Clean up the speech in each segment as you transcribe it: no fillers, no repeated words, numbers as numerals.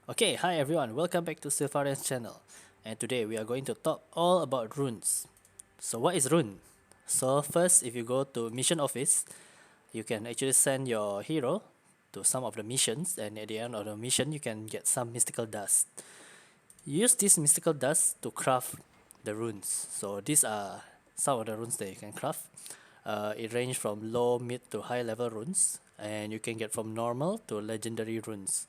Okay, hi everyone, welcome back to Sylpharionz channel. And today we are going to talk all about runes. So what is rune? So first, if you go to mission office, you can actually send your hero to some of the missions, and at the end of the mission you can get some mystical dust. Use this mystical dust to craft the runes. So these are some of the runes that you can craft. It ranges from low, mid to high level runes, and you can get from normal to legendary runes.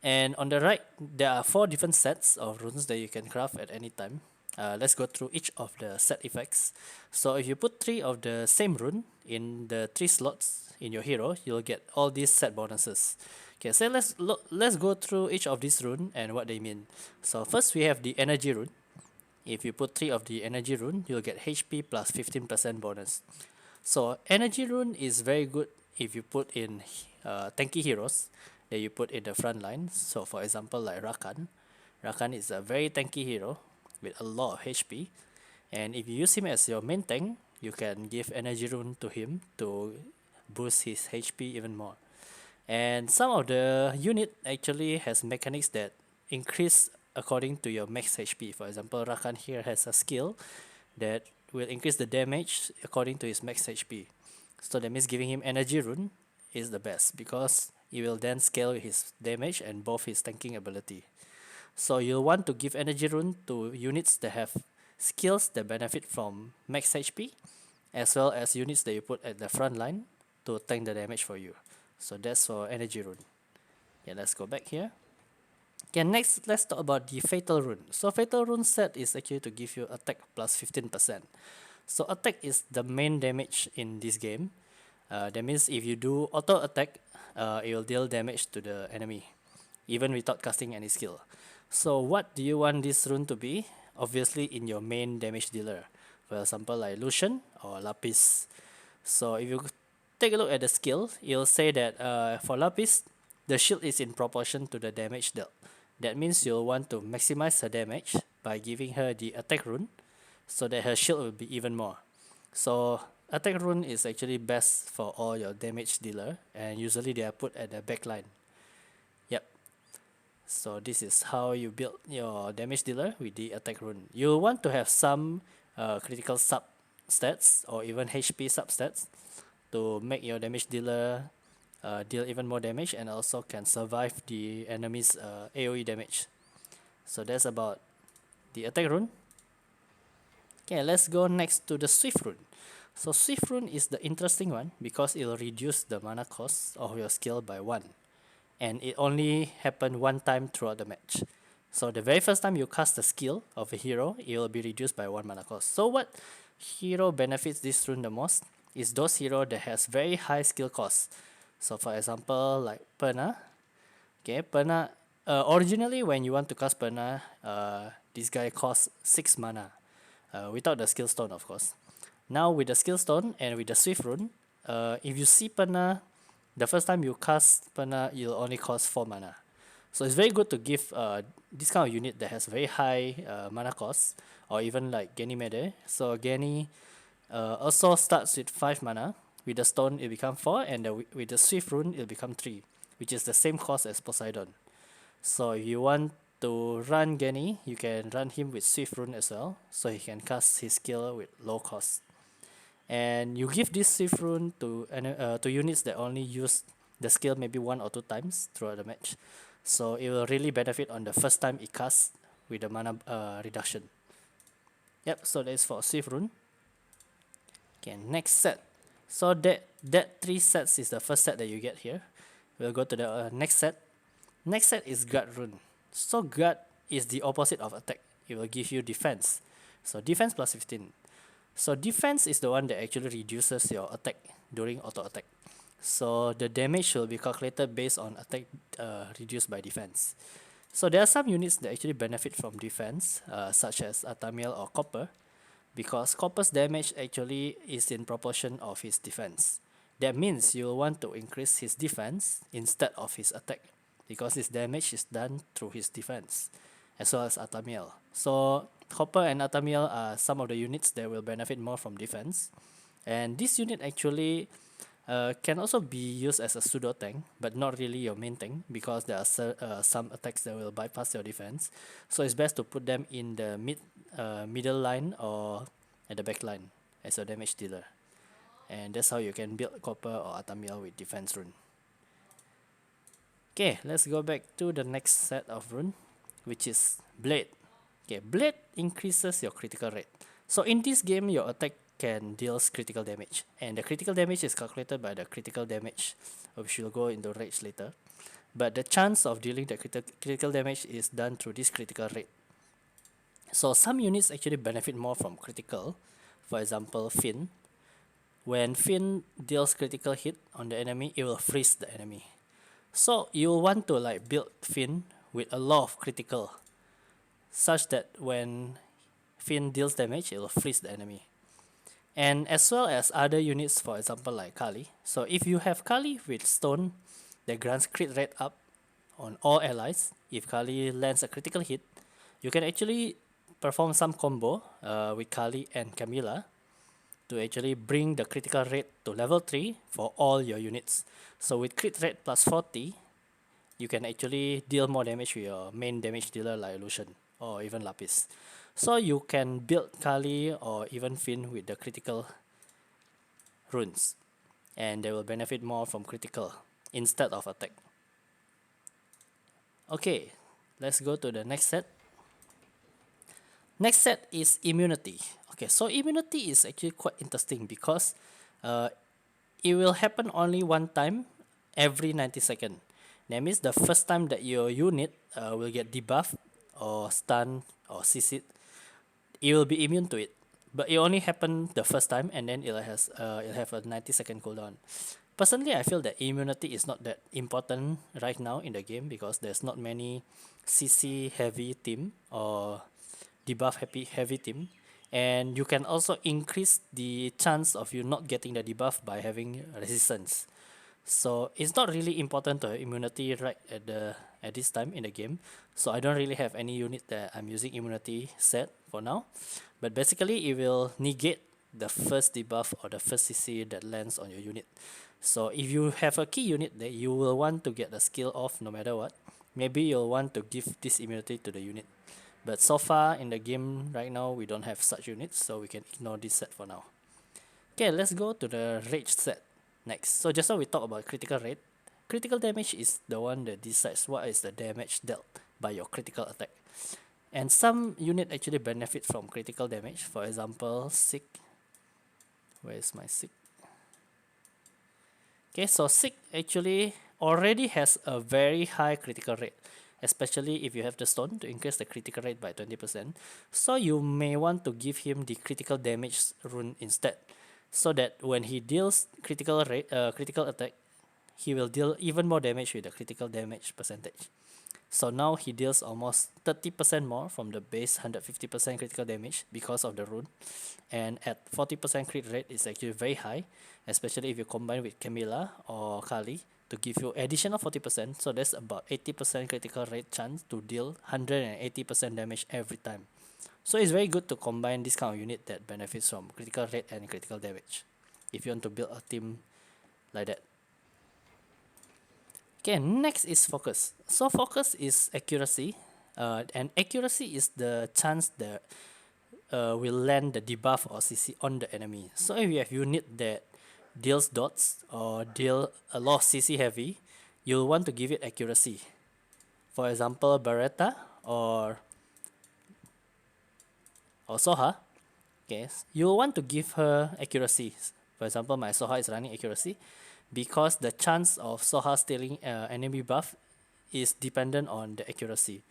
And on the right, there are 4 different sets of runes that you can craft at any time. Let's go through each of the set effects. So if you put 3 of the same rune in the 3 slots in your hero, you'll get all these set bonuses. Okay, so let's go through each of these rune and what they mean. So first we have the energy rune. If you put 3 of the energy rune, you'll get HP plus 15% bonus. So energy rune is very good if you put in tanky heroes that you put in the front line. So for example, like Rakan. Rakan is a very tanky hero with a lot of HP. And if you use him as your main tank, you can give energy rune to him to boost his HP even more. And some of the unit actually has mechanics that increase according to your max HP. For example, Rakan here has a skill that will increase the damage according to his max HP. So that means giving him energy rune is the best because it will then scale his damage and both his tanking ability. So you'll want to give energy rune to units that have skills that benefit from max HP as well as units that you put at the front line to tank the damage for you. So that's for energy rune. Yeah, let's go back here. Okay, next let's talk about the fatal rune. So fatal rune set is actually to give you attack plus 15%. So attack is the main damage in this game. That means if you do auto attack, it will deal damage to the enemy, even without casting any skill. So what do you want this rune to be? Obviously in your main damage dealer. For example, like Lushen or Lapis. So if you take a look at the skill, you'll say that for Lapis, the shield is in proportion to the damage dealt. That means you'll want to maximize her damage by giving her the attack rune so that her shield will be even more. So attack rune is actually best for all your damage dealer, and usually they are put at the backline. Yep. So this is how you build your damage dealer with the attack rune. You want to have some critical sub stats or even HP substats to make your damage dealer deal even more damage and also can survive the enemy's AoE damage. So that's about the attack rune. Okay, let's go next to the Swift rune. So Swift rune is the interesting one because it will reduce the mana cost of your skill by 1. And it only happen one time throughout the match. So the very first time you cast the skill of a hero, it will be reduced by 1 mana cost. So what hero benefits this rune the most is those hero that has very high skill cost. So for example, like Perna. Okay, Perna, originally when you want to cast Perna, this guy costs 6 mana. Without the skill stone, of course. Now with the skill stone and with the Swift rune, if you see Perna, the first time you cast Perna, you'll only cost 4 mana. So it's very good to give this kind of unit that has very high mana cost, or even like Ganymede. So Gany also starts with 5 mana. With the stone, it become 4, and with the Swift rune, it'll become 3, which is the same cost as Poseidon. So if you want to run Gany, you can run him with Swift rune as well, so he can cast his skill with low cost. And you give this Swift rune to units that only use the skill maybe 1 or 2 times throughout the match. So it will really benefit on the first time it casts with the mana reduction. Yep, so that's for Swift rune. Okay, next set. So that 3 sets is the first set that you get here. We'll go to the next set. Next set is Guard rune. So Guard is the opposite of attack. It will give you defense. So defense plus 15. So defense is the one that actually reduces your attack during auto attack. So the damage will be calculated based on attack reduced by defense. So there are some units that actually benefit from defense, such as Atamiel or Copper, because Copper's damage actually is in proportion of his defense. That means you will want to increase his defense instead of his attack, because his damage is done through his defense, as well as Atamiel. So Copper and Atamiel are some of the units that will benefit more from defense. And this unit actually can also be used as a pseudo tank, but not really your main tank because there are some attacks that will bypass your defense. So it's best to put them in the middle line or at the back line as a damage dealer. And that's how you can build Copper or Atamiel with defense rune. Okay, let's go back to the next set of rune, which is Blade. Okay, Blade increases your critical rate. So in this game, your attack can deal critical damage, and the critical damage is calculated by the critical damage, which will go into rage later. But the chance of dealing the critical damage is done through this critical rate. So some units actually benefit more from critical. For example, Finn. When Finn deals critical hit on the enemy, it will freeze the enemy. So you want to like build Finn with a lot of critical, such that when Finn deals damage, it will freeze the enemy. And as well as other units, for example like Kali. So if you have Kali with stone that grants crit rate up on all allies, if Kali lands a critical hit, you can actually perform some combo with Kali and Camilla to actually bring the critical rate to level 3 for all your units. So with crit rate plus 40, you can actually deal more damage with your main damage dealer like Lushen or even Lapis. So you can build Kali or even Finn with the critical runes, and they will benefit more from critical instead of attack. Okay, let's go to the next set. Next set is immunity. Okay, so immunity is actually quite interesting because it will happen only one time every 90 seconds. That means the first time that your unit will get debuffed or stunned or CC'd, it will be immune to it. But it only happened the first time, and then it'll have a 90-second cooldown. Personally, I feel that immunity is not that important right now in the game because there's not many CC heavy team or debuff heavy team, and you can also increase the chance of you not getting the debuff by having resistance. So it's not really important to have immunity right at this time in the game. So I don't really have any unit that I'm using immunity set for now. But basically it will negate the first debuff or the first CC that lands on your unit. So if you have a key unit that you will want to get the skill off no matter what, maybe you'll want to give this immunity to the unit. But so far in the game right now we don't have such units, so we can ignore this set for now. Okay, let's go to the rage set next. So just now we talked about critical rate. Critical damage is the one that decides what is the damage dealt by your critical attack. And some unit actually benefit from critical damage. For example, Sick. Where is my Sick? Okay, so Sick actually already has a very high critical rate, especially if you have the stone to increase the critical rate by 20%. So you may want to give him the critical damage rune instead, so that when he deals critical attack, he will deal even more damage with the critical damage percentage. So now he deals almost 30% more from the base 150% critical damage because of the rune. And at 40% crit rate is actually very high, especially if you combine with Camilla or Kali to give you additional 40%. So that's about 80% critical rate chance to deal 180% damage every time. So it's very good to combine this kind of unit that benefits from critical rate and critical damage if you want to build a team like that. Okay, next is focus. So focus is accuracy, and accuracy is the chance that will land the debuff or CC on the enemy. So if you have unit that deals dots or deal a lot of CC heavy, you'll want to give it accuracy. For example, Beretta or Soha. Okay, you'll want to give her accuracy. For example, my Soha is running accuracy, because the chance of Soha stealing enemy buff is dependent on the accuracy.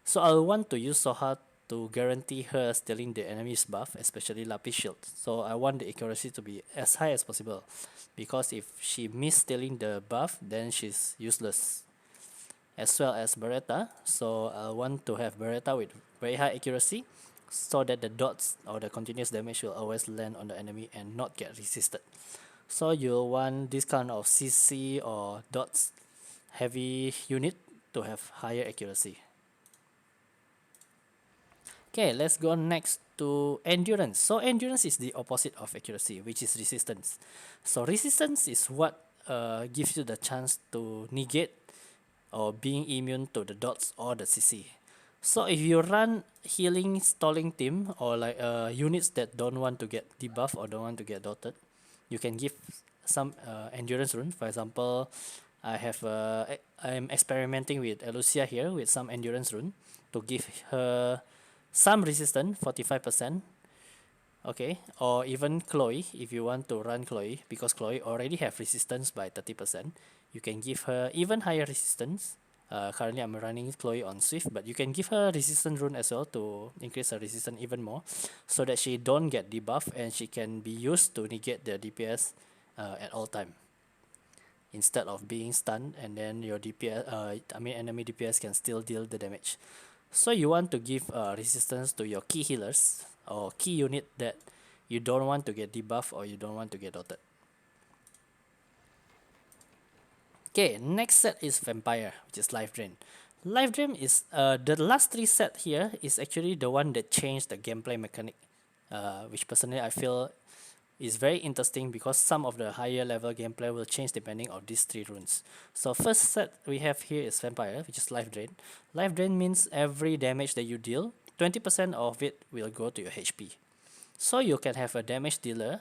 So I'll want to use Soha to guarantee her stealing the enemy's buff, especially Lapis Shield. So I want the accuracy to be as high as possible, because if she miss stealing the buff, then she's useless. As well as Beretta, so I want to have Beretta with very high accuracy, so that the dots or the continuous damage will always land on the enemy and not get resisted. So you want this kind of CC or dots heavy unit to have higher accuracy. Okay, let's go next to endurance. So endurance is the opposite of accuracy, which is resistance. So resistance is what gives you the chance to negate or being immune to the dots or the CC. So if you run healing stalling team or like units that don't want to get debuff or don't want to get dotted, you can give some endurance rune. For example, I'm experimenting with Elucia here with some endurance rune to give her some resistance, 45%. Okay, or even Chloe, if you want to run Chloe, because Chloe already have resistance by 30%, you can give her even higher resistance. Currently I'm running Chloe on Swift, but you can give her resistance rune as well to increase her resistance even more, so that she don't get debuff and she can be used to negate the DPS at all time, instead of being stunned and then your DPS, enemy DPS can still deal the damage. So you want to give resistance to your key healers or key unit that you don't want to get debuff or you don't want to get dotted. Okay, next set is Vampire, which is Life Drain. Life Drain is the last three set here is actually the one that changed the gameplay mechanic, which personally I feel is very interesting because some of the higher level gameplay will change depending on these three runes. So first set we have here is Vampire, which is Life Drain. Life Drain means every damage that you deal, 20% of it will go to your HP. So you can have a damage dealer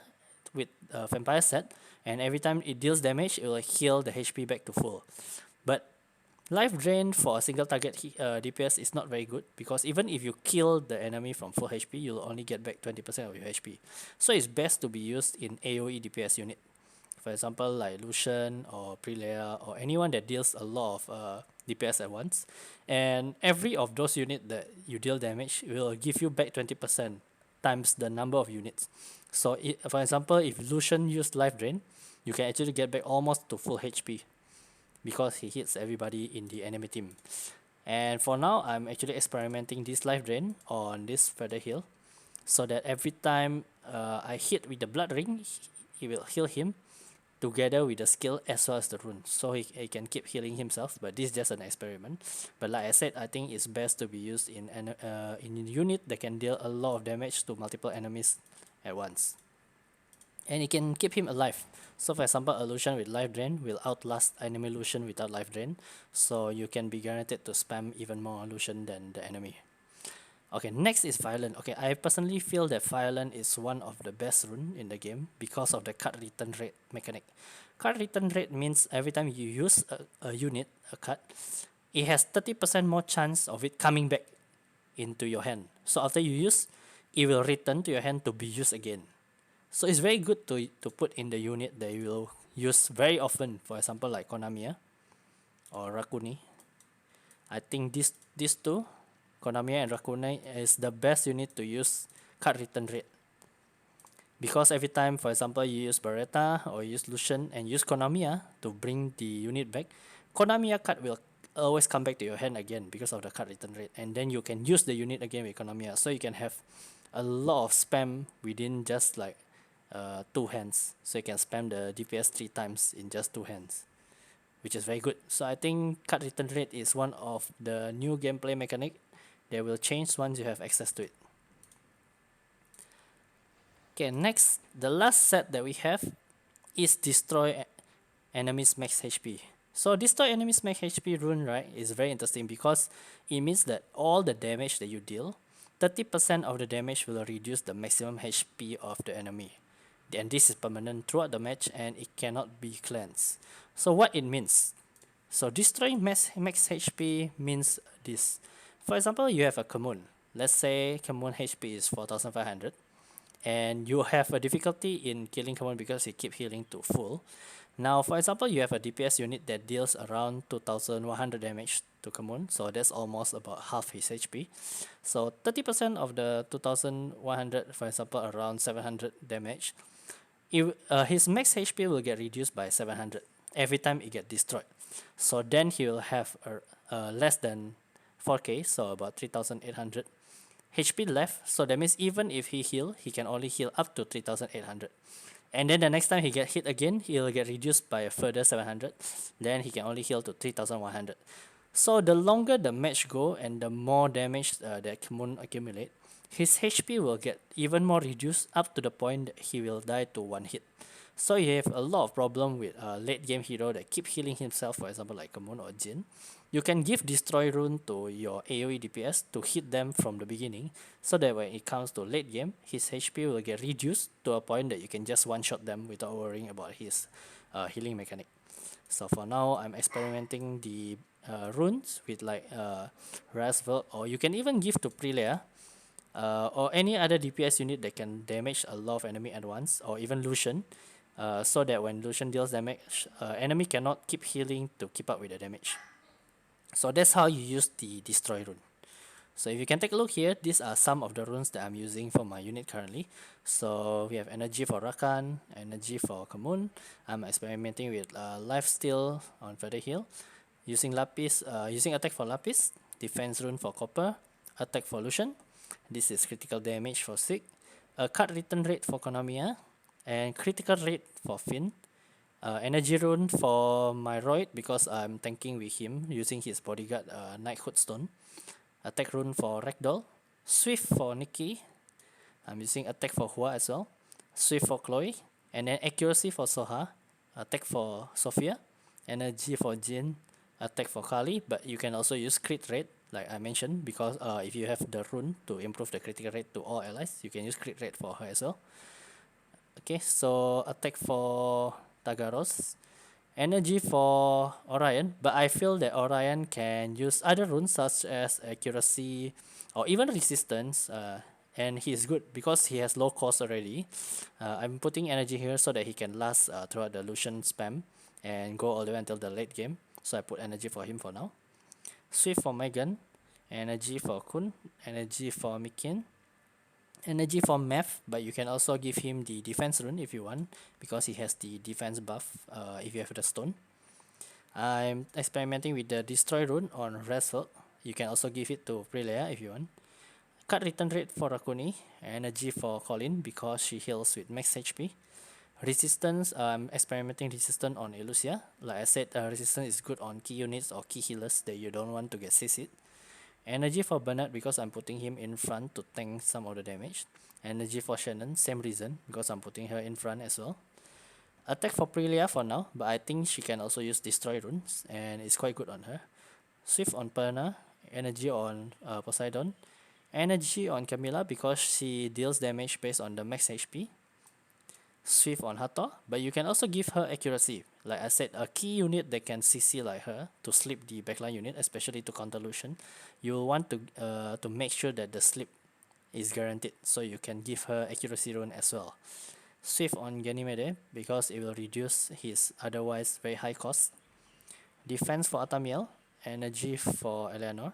with a Vampire set, and every time it deals damage, it will heal the HP back to full. But Life Drain for a single target DPS is not very good, because even if you kill the enemy from full HP, you'll only get back 20% of your HP. So it's best to be used in AoE DPS unit. For example, like Lushen or Prelea or anyone that deals a lot of DPS at once. And every of those units that you deal damage will give you back 20% times the number of units. So for example, if Lushen used Life Drain, you can actually get back almost to full HP, because he hits everybody in the enemy team. And for now, I'm actually experimenting this Life Drain on this Feather Heal, so that every time I hit with the Blood Ring, he will heal him together with the skill as well as the rune, so he can keep healing himself. But this is just an experiment. But like I said, I think it's best to be used in a unit that can deal a lot of damage to multiple enemies at once, and it can keep him alive. So for example, a Lushen with Life Drain will outlast enemy Lushen without Life Drain, so you can be guaranteed to spam even more Lushen than the enemy. Okay, next is Violent. Okay, I personally feel that Violent is one of the best rune in the game because of the card return rate mechanic. Card return rate means every time you use a unit, a card, it has 30% more chance of it coming back into your hand. So after you use, it will return to your hand to be used again. So it's very good to put in the unit that you will use very often. For example, like Konamiya or Rakuni. I think these two, Konamiya and Rakuni, is the best unit to use card return rate. Because every time, for example, you use Beretta or use Lushen and use Konamiya to bring the unit back, Konamiya card will always come back to your hand again because of the card return rate. And then you can use the unit again with Konamiya. So you can have a lot of spam within just like 2 hands. So you can spam the DPS 3 times in just 2 hands, which is very good. So I think card return rate is one of the new gameplay mechanic that will change once you have access to it. Okay, next, the last set that we have is Destroy Enemies Max HP. So Destroy Enemies Max HP rune, right, is very interesting because it means that all the damage that you deal, 30% of the damage will reduce the maximum HP of the enemy. And this is permanent throughout the match and it cannot be cleansed. So what it means? So destroying max HP means this. For example, you have a Kamun. Let's say Kamun HP is 4500 and you have a difficulty in killing Kamun because he keep healing to full. Now, for example, you have a DPS unit that deals around 2100 damage to Kamun, so that's almost about half his HP. So 30% of the 2100, for example, around 700 damage, his max HP will get reduced by 700 every time it gets destroyed. So then he will have less than 4k, so about 3800 HP left. So that means even if he heal, he can only heal up to 3800. And then the next time he get hit again, he will get reduced by a further 700. Then he can only heal to 3100. So the longer the match go and the more damage that Kamun accumulate, his HP will get even more reduced up to the point that he will die to one hit. So you have a lot of problem with late game hero that keep healing himself, for example like Moon or Jin. You can give Destroy Rune to your AoE DPS to hit them from the beginning, so that when it comes to late game, his HP will get reduced to a point that you can just one-shot them without worrying about his healing mechanic. So for now, I'm experimenting the runes with like Rasvel, or you can even give to Prelea, or any other DPS unit that can damage a lot of enemy at once, or even Lushen, so that when Lushen deals damage, enemy cannot keep healing to keep up with the damage. So that's how you use the Destroy rune. So if you can take a look here, these are some of the runes that I'm using for my unit currently. So we have energy for Rakan, energy for Kamun. I'm experimenting with lifesteal on further heal, using Lapis, using attack for Lapis, defense rune for Copper, attack for Lushen. This is critical damage for Sig, a card return rate for Konamiya, and critical rate for Finn. Energy rune for my Royd because I'm tanking with him using his bodyguard Knighthood Stone. Attack rune for Ragdoll. Swift for Nikki. I'm using attack for Hua as well. Swift for Chloe. And then accuracy for Soha. Attack for Sophia. Energy for Jin. Attack for Kali. But you can also use crit rate like I mentioned, because if you have the rune to improve the critical rate to all allies, you can use crit rate for her as well. Okay, so attack for Tagaros. Energy for Orion, but I feel that Orion can use other runes such as accuracy or even resistance, and he is good because he has low cost already. I'm putting energy here so that he can last throughout the Lushen spam and go all the way until the late game. So I put energy for him for now. Swift for Megan, energy for Kun, energy for Mikin, energy for Math, but you can also give him the defense rune if you want, because he has the defense buff if you have the stone. I'm experimenting with the destroy rune on Rasvel. You can also give it to Prelea if you want. Cut return rate for Rakuni, energy for Colin because she heals with max HP. Resistance, I'm experimenting resistance on Elusia. Like I said, resistance is good on key units or key healers that you don't want to get CC'd. Energy for Bernard because I'm putting him in front to tank some of the damage. Energy for Shannon, same reason, because I'm putting her in front as well. Attack for Prelea for now, but I think she can also use Destroy runes, and it's quite good on her. Swift on Perna, energy on Poseidon. Energy on Camilla because she deals damage based on the max HP. Swift on Hathor, but you can also give her accuracy. Like I said, a key unit that can CC like her to sleep the backline unit, especially to counter Lushen. You want to make sure that the sleep is guaranteed, so you can give her accuracy rune as well. Swift on Ganymede because it will reduce his otherwise very high cost. Defense for Atamiel, energy for Eleanor.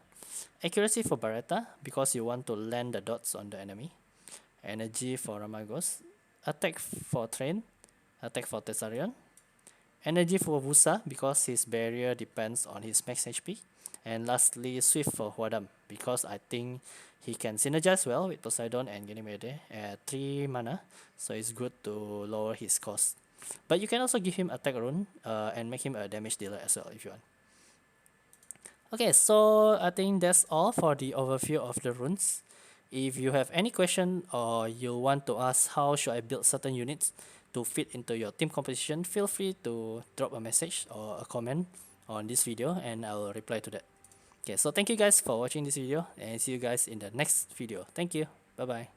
Accuracy for Barretta because you want to land the dots on the enemy. Energy for Ramagos. Attack for Train. Attack for Thessarion. Energy for Wusa because his barrier depends on his max HP. And lastly, Swift for Huadam because I think he can synergize well with Poseidon and Ganymede at 3 mana, so it's good to lower his cost. But you can also give him attack rune and make him a damage dealer as well if you want. Okay, so I think that's all for the overview of the runes. If you have any question or you want to ask how should I build certain units to fit into your team composition, feel free to drop a message or a comment on this video and I will reply to that. Okay, so thank you guys for watching this video and see you guys in the next video. Thank you. Bye bye.